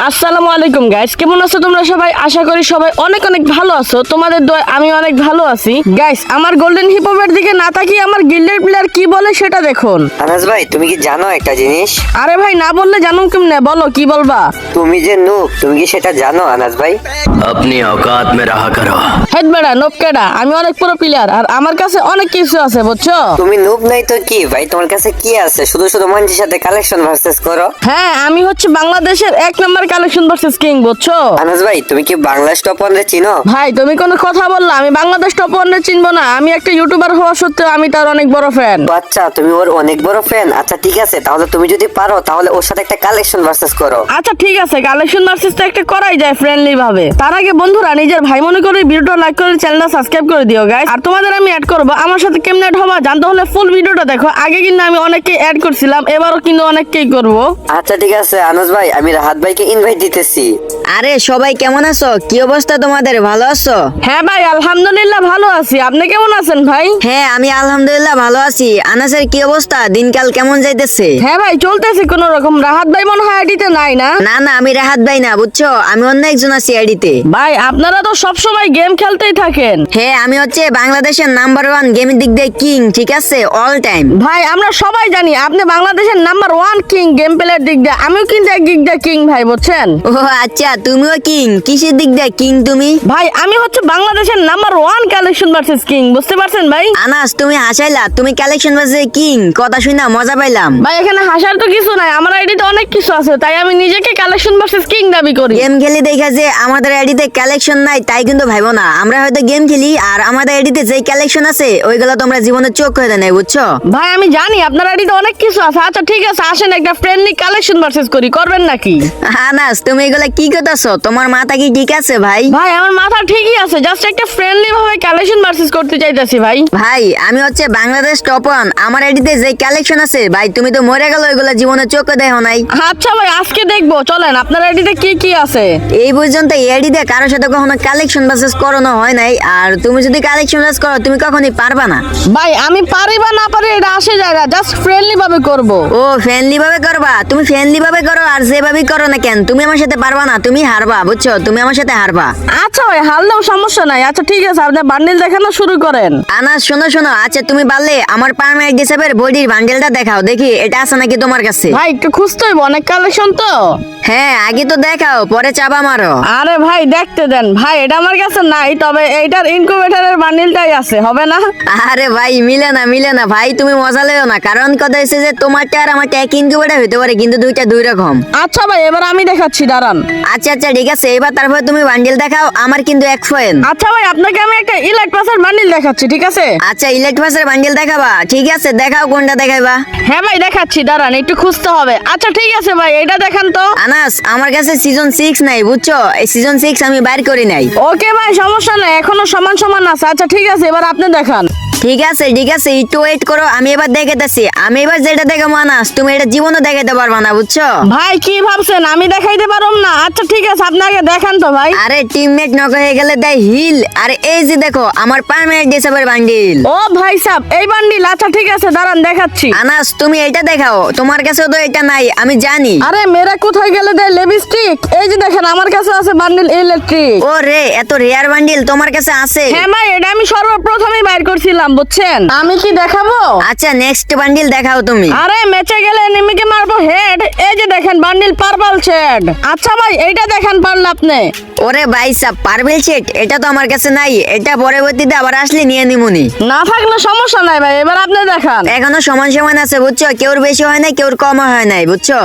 আসসালামু আলাইকুম গাইস, কেমন আছো তোমরা সবাই? আশা করি সবাই অনেক অনেক ভালো আছো। তোমাদের দোয়ায় আমি অনেক ভালো আছি। গাইস, আমার গোল্ডেন হিপহপের দিকে না তাকিয়ে আমার গিল্ডের প্লেয়ার কি বলে সেটা দেখুন। আনাস ভাই, তুমি কি জানো একটা জিনিস? আরে ভাই, না বললে জানুম কেমনে? বলো, কি বলবা? তুমি যে নূব, তুমি কি সেটা জানো আনাস ভাই? अपनी औकात में रहा करो। হেড বেড়া নোপকেডা, আমি অনেক পুরো প্লেয়ার আর আমার কাছে অনেক কিছু আছে, বুঝছো? তুমি নূব নাই তো কি ভাই, তোমার কাছে কি আছে? শুধু শুধু মানুষের সাথে কালেকশন ভার্সেস করো। হ্যাঁ, আমি হচ্ছে বাংলাদেশের 1 নাম্বার কালেকশন ভার্সেস কিং, বুঝছো? আনাস ভাই, তুমি কি বাংলাদেশ টপ 1 রে চিনো? ভাই, তুমি কোনো কথা বললা? আমি বাংলাদেশ টপ 1 চিনবো না? আমি একটা ইউটিউবার হওয়া সত্ত্বেও আমি তার অনেক বড় ফ্যান। ও আচ্ছা, তুমি ওর অনেক বড় ফ্যান। আচ্ছা ঠিক আছে, তাহলে তুমি যদি পারো তাহলে ওর সাথে একটা কালেকশন ভার্সেস করো। আচ্ছা ঠিক আছে, কালেকশন ভার্সেস তো একটা করাই যায় ফ্রেন্ডলি ভাবে। তার আগে বন্ধুরা, নিজের ভাই মনে করে ভিডিওটা লাইক করে চ্যানেলটা সাবস্ক্রাইব করে দিও গাইস। আর তোমাদের আমি অ্যাড করব, আমার সাথে কেমনে অ্যাড হবা জানতে হলে ফুল ভিডিওটা দেখো। আগে কিন্তু আমি অনেককে অ্যাড করছিলাম, এবারও কিন্তু অনেককেই করব। আচ্ছা ঠিক আছে আনাস ভাই, আমি রাহাত ভাইকে ইনভাইট দিতেছি। আরে সবাই কেমন আছো? কি অবস্থা তোমাদের? ভালো আছো? হ্যাঁ ভাই, আলহামদুলিল্লাহ ভালো আছি। আপনি কেমন আছেন ভাই? হ্যাঁ, আমি আলহামদুলিল্লাহ ভালো আছি। আনাসের কি অবস্থা? দিনকাল কেমন যাইতেছে? হ্যাঁ ভাই, চলতেছে কোন রকম। রাহাত ভাই মনে হয় আইডিতে নাই না? না না, আমি রাহাত ভাই না, বুঝছো, আমি অন্য একজন আছি আইডিতে। ভাই, আপনারা তো সব সময় গেম খেলতেই থাকেন। হ্যাঁ, আমি হচ্ছে বাংলাদেশের নাম্বার 1 গেমের দিক দিয়ে কিং, ঠিক আছে, অল টাইম। ভাই, আমরা সবাই জানি আপনি বাংলাদেশের নাম্বার 1 কিং গেম প্লেয়ার দিক দিয়ে। আমিও কিন্তু এক দিক দিয়ে কিং ভাই, বুঝছেন? ও আচ্ছা, তুমিও কিং? কিসের দিক দিয়ে কিং তুমি? ভাই, আমি হচ্ছে বাংলাদেশের নাম্বার 1 কালেকশন ভার্সেস কিং, বুঝতে পারছেন ভাই? আনাস, তুমি হাসাইলা, তুমি কালেকশন বাজে কিং, কথা শুনে মজা পাইলাম। ভাই, এখানে হাসার তো কিছু নাই, আমার আইডিতে অনেক কিছু আছে, তাই আমি নিজেকে কালেকশন ভার্সেস কিং দাবি করি। গেম খেলি দেখা যে আমাদের আইডিতে কালেকশন নাই তাই কিন্তু ভাইবো না। আমরা হয়তো গেম খেলি আর আমাদের আইডিতে যেই কালেকশন আছে ওইগুলো তোমরা জীবনে চোখ হয়ে নাই, বুঝছো? ভাই, আমি জানি আপনার আইডিতে অনেক কিছু আছে। আচ্ছা ঠিক আছে, আসেন একটা ফ্রেন্ডলি কালেকশন ভার্সেস করি, করবেন নাকি? আনাস, তুমি এগুলা কি করতেছো? তোমার মাথা কি ঠিক আছে ভাই? ভাই, আমার মাথা ঠিকই আছে, জাস্ট একটা ফ্রেন্ডলি ভাবে কালেকশন ভার্সেস করতে চাইতেছি ভাই। ভাই, আমি হচ্ছে বাংলাদেশ টপ 1, আমার আইডিতে যে কালেকশন আছে ভাই, তুমি তো মরে গেল, ওইগুলা জীবনে চোখে দেখো নাই। আচ্ছা ভাই, আজকে দেখবো, চলেন আপনার আইডিতে কি কি আছে। এই পর্যন্ত এই আইডিতে কারোর সাথে কখনো কালেকশন বাসেস করানো হয় নাই, আর তুমি যদি কালেকশন বাস করো তুমি কখনোই পারবা না। ভাই, আমি পারি বা না পারি এটা আসে যায় না, জাস্ট ফ্রেন্ডলি ভাবে করব। ও ফ্রেন্ডলি ভাবে করবা? তুমি ফ্রেন্ডলি ভাবে করো আর যেভাবেই করো না কেন, তুমি আমার সাথে পারবা না, তুমি হারবা, বুঝছো, তুমি আমার সাথে হারবা। আচ্ছা ভাই, হারলেও সমস্যা নাই। আচ্ছা ঠিক আছে, আপনি বান্ডিল দেখানো শুরু করেন। আনাস, শোনো শোনো, আচ্ছা তুমি পারলে আমার পার্মানেন্ট হিসাবের বডির বান্ডেলটা দেখাও দেখি, এটা আছে নাকি তোমার কাছে। ভাই, একটু খুঁজতে হইব, অনেক কালেকশন তো। হ্যাঁ, আগে তো দেখাও, পরে চাবা মারো। আরে ভাই, দেখতে দেন ভাই, এটা আমার কাছে নাই, তবে এইটার ইনকিউবেটরের বান্ডিলটাই আছে, হবে না? আরে ভাই, মিলে না ভাই, তুমি মজা লেও না, কারণ কথা হচ্ছে যে তোমারটা আর আমারটা এক ইনকিউবেটর হতে পারে কিন্তু দুইটা দুই রকম। আচ্ছা ভাই, এবার আমি দেখাচ্ছি, দাঁড়ান। আচ্ছা আচ্ছা ঠিক আছে, এবার তারপরে তুমি বান্ডেল দেখাও, আমার কিন্তু এক ফয়েন। আচ্ছা ভাই, আপনাকে আমি একটা ইলাইট পাসের বান্ডিল দেখাচ্ছি, ঠিক আছে? আচ্ছা, ইলেক্ট পাসের বান্ডেল দেখাবা? ঠিক আছে, দেখাও, কোনটা দেখাইবা? হ্যাঁ ভাই, দেখাচ্ছি, দাঁড়ান, একটু খুঁজতে হবে। আচ্ছা ঠিক আছে ভাই, এটা দেখান তো। আনাস, আমার কাছে সিজন 6 নাই, বুঝছো, এই সিজন 6 আমি বাইর করি নাই। ওকে ভাই, সমস্যা নাই, এখনো সমান সমান আছে। আচ্ছা ঠিক আছে, এবার আপনি দেখান। ঠিক আছে একটু ওয়েট করো, আমি এবার দেখাইতেছি। আমি এবার যেটা দেখাবো আনাস, তুমি এটা জীবনে দেখাইতে পারবা না, বুঝছো? ভাই, কি ভাবছেন আমি দেখাইতে পারব না? আচ্ছা ঠিক আছে, আপনাকে দেখান তো ভাই। আরে টিমমেট নক হয়ে গেলে দেয় হিল, আর এই যে দেখো আমার পার্মানেন্ট হিসাবের বান্ডিল। ও ভাই সাহেব, এই বান্ডিল? আচ্ছা ঠিক আছে, দাঁড়ান দেখাচ্ছি। আনাস, তুমি এটা দেখাও, তোমার কাছে তো এটা নাই আমি জানি। আরে মেরা কোথায় গেলে দেয় লিপস্টিক? এই যে দেখেন, আমার কাছে আছে বান্ডিল ইলেকট্রিক। ও রে, এত রেয়ার বান্ডিল তোমার কাছে আছে? হ্যাঁ ভাই, এটা আমি সর্বপ্রথমই বাইর করছিলাম, বুঝছেন? আমি কি দেখাবো? আচ্ছা, নেক্সট বান্ডিল দেখাও তুমি। আরে ম্যাচে গেলে এনিমিকে মারবো হেড। এই যে দেখেন বান্ডিল পার্পল শেড। আচ্ছা ভাই, এইটা দেখেন পারলে আপনি। ওরে ভাই সাব, পার্পল সেট এটা তো আমার কাছে নাই, এটা পরবর্তীতে আবার আসলে নিয়ে নিমুনি। না থাকলে সমস্যা নাই ভাই, এবার আপনি দেখান। এখনো সমান সমান আছে, বুঝছো, কেউর বেশি হয় নাই কেউর কম হয় নাই, বুঝছো?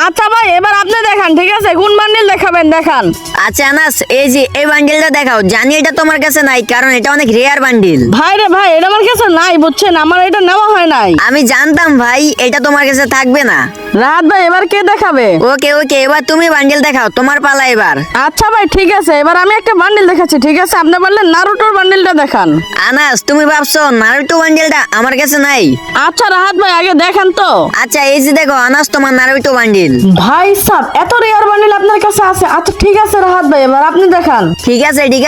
আচ্ছা ভাই, এবার আপনি দেখান, ঠিক আছে? কোন বান্ডিল দেখাবেন দেখান। আচ্ছা আনাস, এই যে এই বান্ডিলটা দেখাও, জানি এটা তোমার কাছে নাই কারণ এটা অনেক রেয়ার বান্ডিল। ভাই রে ভাই, এটা আমার কাছে নাই, বুঝছেন, আমার এটা নেওয়া হয় নাই। আমি জানতাম ভাই এটা তোমার কাছে থাকবে না। রাহাত ভাই, এবার কে দেখাবে? ওকে ওকে, এবার তুমি বান্ডিল দেখাও, তোমার পালা এবার। আচ্ছা ভাই ঠিক আছে, এবার আমি একটা বান্ডিল দেখাচ্ছি, ঠিক আছে? আপনি বললেন নারুটোর বান্ডিলটা দেখান। আনাস, তুমি ভাবছো নারুটো বান্ডিলটা আমার কাছে নাই? আচ্ছা রাহাত ভাই, আগে দেখান তো। আচ্ছা এই যে দেখো আনাস, তোমার নারুটো বান্ডিল। ভাই সাব, এত রেয়ার বান্ডিল আপনার কাছে আছে। আচ্ছা ঠিক আছে রাহাত ভাই, এবার আপনি দেখান। ঠিক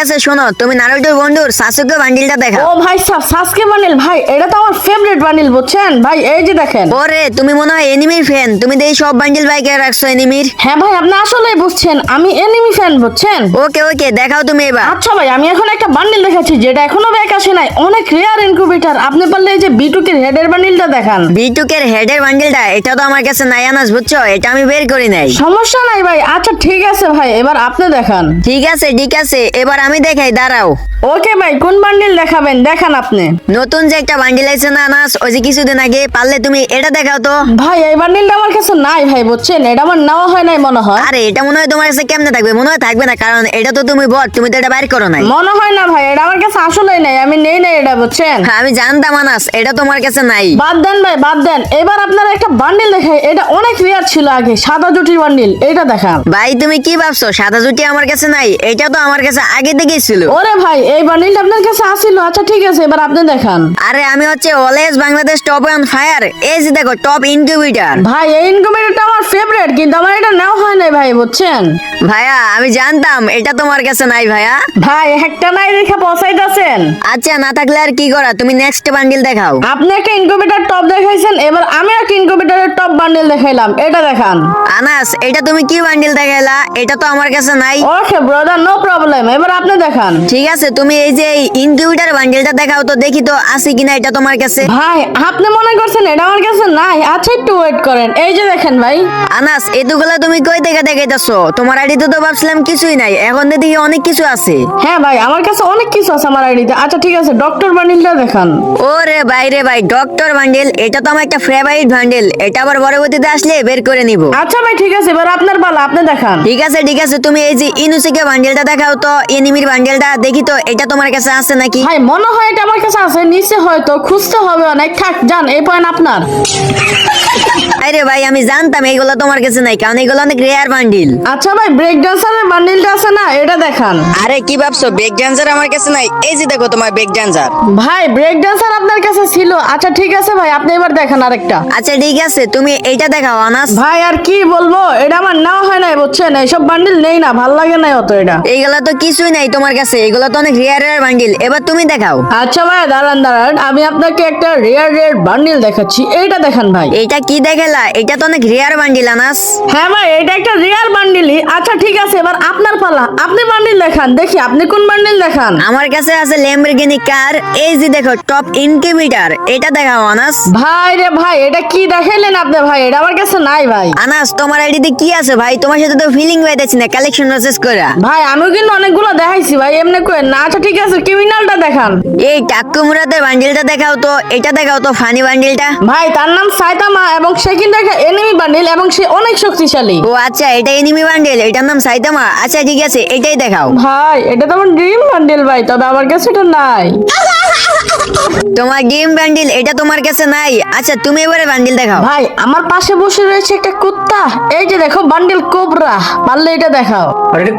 আছে শোনো, তুমি নারুটোর বন্ধুর সাসুকে বান্ডিলটা দেখাও। ও ভাই সাসকে বান্ডিল, ভাই এটা তো আমার ফেভারিট বান্ডিল বুঝছেন ভাই, এই যে দেখেন। ওরে তুমি মনে হয় এনিমির ফ্যান, তুমি দেই সব বান্ডিল বাইকে রাখছো এনিমির। হ্যাঁ ভাই আপনি আসলেই বুঝছেন, আমি এনিমি ফ্যান বুঝছেন। ওকে দেখাও তুমি এবার। আচ্ছা ভাই আমি এখন একটা বান্ডিল দেখাচ্ছি যেটা এখনো ব্যাক আসে নাই, অনেক রেয়ার ইনকিউবেটর। আপনি পারলে এই যে বিটুকের হেডের বান্ডিলটা দেখান। বিটুকের হেডের বান্ডিলটা এটা তো আমার কাছে নাই আনাস, বুঝছো, এটা আমি বের করি নাই। সমস্যা নাই ভাই, আচ্ছা ঠিক আছে ভাই, এবার আপনি দেখান। ঠিক আছে এবার আমি দেখাই, দাঁড়াও। ওকে ভাই কোন বান্ডিল দেখাবেন, দেখান আপনি। নতুন যে একটা বান্ডিল আছে না আনাস, ওই যে কিছুদিন আগে, পারলে তুমি এটা দেখাও তো। ভাই এই বান্ডিলটা আমার কাছে নাই ভাই বুঝছেন, এটা আমার নেওয়া হয় নাই মনে হয়। আরে এটা মনে হয় তোমার কাছে কেমনে থাকবে, মনে হয় থাকবে না, কারণ এটা তো তুমি বট, তুমি তো এটা বাইর করো নাই। মনে হয় না ভাই, এটা আমার কাছে আসলেই নাই, আমি নেই নাই এটা বুঝছেন। আমি জানতাম আনাস এটা তোমার কাছে নাই। বাদ দেন ভাই বাদ দেন, এবার আপনারা একটা বান্ডিল দেখাই, এটা অনেক রেয়ার ছিল আগে, সাদা জুটির বান্ডিল, এটা দেখান। ভাই তুমি কি ভাবছো সাদা জুটি আমার কাছে নাই? এটা তো আমার কাছে আগে থেকেই ছিল। ওরে ভাই এই বান্ডিলটা আপনার কাছে আসিল, আচ্ছা ঠিক আছে এবার আপনি দেখান। আরে আমি হচ্ছে always Bangladesh top on fire, এই যে দেখো টপ ইনকিউবেটর। ভাই এই ইনকিউবেটরটা আমার ফেভারিট, কিন্তু আমার এটা নেওয়া হয় নাই ভাই বুঝছেন। ভাইয়া আমি জানতাম এটা তোমার কাছে নাই ভাইয়া। ভাই একটা নাই দেখে পসাইতেছেন। আচ্ছা না থাকলে আর কি করা, তুমি নেক্সট বান্ডিল দেখাও। আপনি একটা ইনকিউবেটর টপ দেখাইছেন, এবার আমি একটা ইনকিউবেটরের টপ বান্ডিল দেখাইলাম, এটা দেখান। আনাস এটা তুমি কি বান্ডিল দেখাইলা? এটা তো আমার কাছে নাই। ওকে ব্রাদার নো প্রবলেম, এবার আপনি দেখান। ঠিক আছে তুমি এই যে ইনকিউবেটর বান্ডিলটা দেখাও তো, দেখি তো আছে কিনা এটা তোমার কাছে। ভাই আপনি মনে করছেন এটা আমার কাছে নাই, আচ্ছা একটু ওয়েট করেন, এই যে দেখেন ভাই। আনাস এতগুলা তুমি কই থেকে দেখাইতেছো? তোমার আইডিতে তো ভাবছিলাম কিছুই নাই, এখন তো দেখি অনেক কিছু আছে। হ্যাঁ ভাই আমার কাছে অনেক কিছু আছে আমার আইডিতে। আচ্ছা ঠিক আছে ডক্টর বান্ডিলটা দেখান। ওরে বাইরে ভাই ডক্টর বান্ডেল, এটা তো আমার একটা ফেভারিট বান্ডেল, এটা আবার পরবর্তীতে আসলে বের করে নিব। আচ্ছা ভাই ঠিক আছে, এবার আপনার পালা, আপনি দেখান। ঠিক আছে তুমি এই যে ইনুসিকে বান্ডেলটা দেখাও তো, এনিমির বান্ডেলটা দেখি তো এটা তোমার কাছে আছে নাকি। ভাই মনে হয় এটা আমার কাছে আছে, নিচে হয়তো খুঁজতে হবে অনেক, থাক যান, এই পয়েন্ট আপনার। আরে ভাই আমি জানতাম এইগুলো তোমার কাছে নাই, কারণ এগুলো অনেক রেয়ার বান্ডিল। আচ্ছা ভাই ব্রেক ডান্সারের বান্ডিলটা আছে না, এটা দেখান। আরে কি ভাবছো ব্রেক ড্যান্সার আমার কাছে নাই? এই যে দেখো তোমার ব্রেক ড্যান্সার। ভাই ব্রেক ডান্সার আপনার কাছে ছিল, আচ্ছা ঠিক আছে ভাই আপনি এবার দেখান আরেকটা। আচ্ছা ঠিক আছে তুমি এইটা দেখাও আনাস। ভাই আর কি বলবো, এটা আমার নেওয়া হয় নাই বুঝছেন, এইসব বান্ডিল নেই না, ভাল লাগে না অত এটা। এইগুলা তো কিছুই নাই তোমার কাছে, এগুলো তো অনেক রেয়ার বান্ডিল, এবার তুমি দেখাও। আচ্ছা ভাই দাঁড়ান আমি আপনাকে একটা রেয়ার বান্ডিল দেখাচ্ছি, এইটা দেখান ভাই। এইটা কি দেখালা? এটা তো অনেক রেয়ার বান্ডিল আনাস। হ্যাঁ ভাই এটা একটা রিয়াল বান্ডিলই। আচ্ছা ঠিক আছে এবার আপনার পালা, আপনি বান্ডিল দেখান, দেখি আপনি কোন বান্ডিল দেখান। আমার কাছে আছে ল্যাম্বরগিনি কার, এই যে দেখো টপ ইনকিউবেটর, এটা দেখাও আনাস। ভাই রে ভাই এটা কি দেখাইলেন আপনি ভাই, এটা আমার কাছে নাই ভাই। আনাস তোমার আইডিতে কি আছে ভাই? তোমার সাথে তো ফিলিং পাইতেছি না কালেকশন প্রসেস করা। ভাই আমিও কিন্তু অনেকগুলো দেখাইছি ভাই, এমনি কই না। আচ্ছা ঠিক আছে ক্রিমিনালটা দেখান। এই টাক্কু মুরাদের বান্ডিলটা দেখাও তো, এটা দেখাও তো ফানি বান্ডিলটা। ভাই তার নাম সাইতামা এবং সে কিন্তু একটা এনিমি বান্ডিল এবং সে অনেক শক্তিশালী। ও আচ্ছা এটা এনিমি বান্ডিল, এটার নাম সাইতামা। আচ্ছা ঠিক আছে এটাই দেখাও। ভাই এটা তো আমার ড্রিম বান্ডিল ভাই, তবে আমার কাছে এটা নাই। তোমার গেম বান্ডিল এটা তোমার কাছে নাই? আচ্ছা তুমি এবারে বান্ডিল দেখাও। ভাই আমার পাশে বসে রয়েছে একটা কুত্তা, এই যে দেখো বান্ডিল কোবরা, পারলে এটা দেখাও।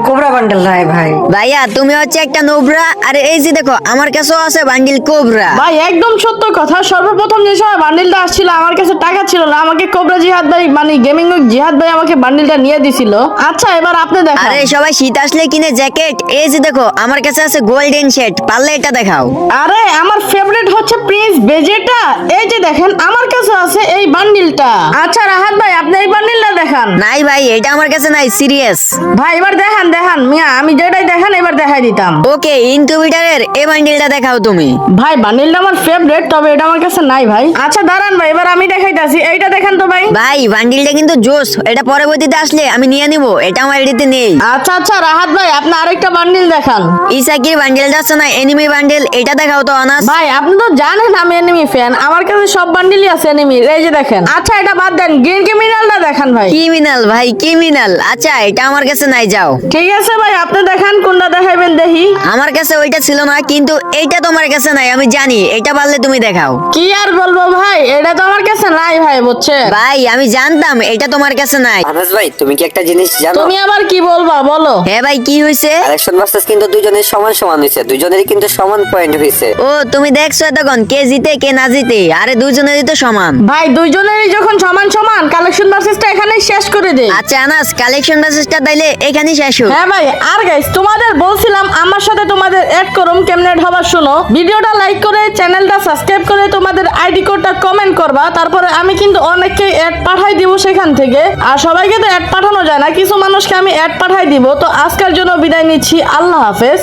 কোবরা বান্ডেল নাই ভাই। ভাইয়া তুমি হচ্ছে একটা নোবরা, আর এই যে দেখো আমার কাছেও আছে বান্ডিল কোবরা। ভাই একদম সত্য কথা, সর্বপ্রথম যে সময় বান্ডিলটা আসছিল আমার কাছে টাকা ছিল না, আমাকে কোবরা জিহাদ ভাই মানে গেমিং জিহাদ ভাই আমাকে বান্ডিলটা নিয়ে দিছিল। আচ্ছা এবার আপনি দেখান। আরে সবাই শীত আসলে কিনে জ্যাকেট, এই যে দেখো আমার কাছে আছে গোল্ডেন শেড, পারলে এটা দেখাও। আরে আমার ফেভারিট হচ্ছে প্রিন্স ভেজেটা, এই যে দেখেন আমার কাছে আছে এই বান্ডিলটা। আচ্ছা রাহাত ভাই আপনি এই বান্ডিলটা দেখান। নাই ভাই এটা আমার কাছে নাই, সিরিয়াস। ভাই এবার দেখান মিয়া, আমি যেটাই দেখান এবার দেখাই দিতাম। ওকে ইনকিউবেটরের এই বান্ডিলটা দেখাও তুমি। ভাই বান্ডিলটা আমার ফেভারিট, তবে এটা আমার কাছে নাই ভাই। আচ্ছা দাঁড়ান ভাই এবার আমি দেখাইতাছি, এইটা দেখান তো ভাই। ভাই বান্ডিলটা কিন্তু জোস, এটা পরবর্তীতে আসলে আমি নিয়ে নিব, এটা আমার এডিতে নেই। আচ্ছা রাহাত ভাই আপনি আরেকটা বান্ডিল দেখান। ইসাকির বান্ডিলটা আছে না এনিমি বান্ডিল, এটা দেখাও তো আনাস। ভাই আপনি তো জানেন আমি এনিমি ফ্যান, আমার কাছে সব বান্ডিলই আছে এনিমির, এই যে দেখেন। আচ্ছা এটা বাদ দেন, গ্রিন ক্রিমিনালটা দেখান ভাই। ক্রিমিনাল ভাই ক্রিমিনাল, আচ্ছা এটা আমার কাছে নাই, যাও। ঠিক আছে ভাই আপনি দেখান কোনটা দেখাইবেন দেখি। আমার কাছে ওইটা ছিল না, কিন্তু এইটা তোমার কাছে নাই আমি জানি, এটা পারলে তুমি দেখাও। কি আর বলবো ভাই, এটা তো আমার কাছে নাই ভাই বুঝছেন। ভাই আমি জানতাম এটা তোমার কাছে নাই। আনাস ভাই তুমি কি একটা জিনিস জানো? তুমি আবার কি বলবা বলো। হ্যাঁ ভাই কি হয়েছে? কালেকশন ভার্সেস কিন্তু দুইজনের সমান সমান হয়েছে, দুইজনেরই কিন্তু সমান পয়েন্ট হয়েছে। ও তুমি দেখ দেখছো এতক্ষণ কে জিতে কে না জিতে? আরে দুইজনেরই তো সমান। ভাই দুইজনেরই যখন সমান সমান কালেকশন ভার্সেসটা এখানেই শেষ করে দেই। আচ্ছা আনাস, কালেকশন ভার্সেসটা তাইলে এখানেই শেষ হোক। হ্যাঁ ভাই, আর গাইস তোমাদের বলছিলাম আমার সাথে তোমাদের অ্যাড করুম, কেমনে অ্যাড হবার শুনো। ভিডিওটা লাইক করে চ্যানেলটা সাবস্ক্রাইব করে তোমাদের আইডি কোডটা কমেন্ট করবা, তারপরে আমি কিন্তু অনেককে অ্যাড পাঠাই দিব সেখান থেকে। আর সবাইকে তো অ্যাড পাঠানো যায় না, কিছু মানুষকে আমি অ্যাড পাঠাই দিব। তো আজকের জন্য বিদায় নিচ্ছি, আল্লাহ হাফেজ।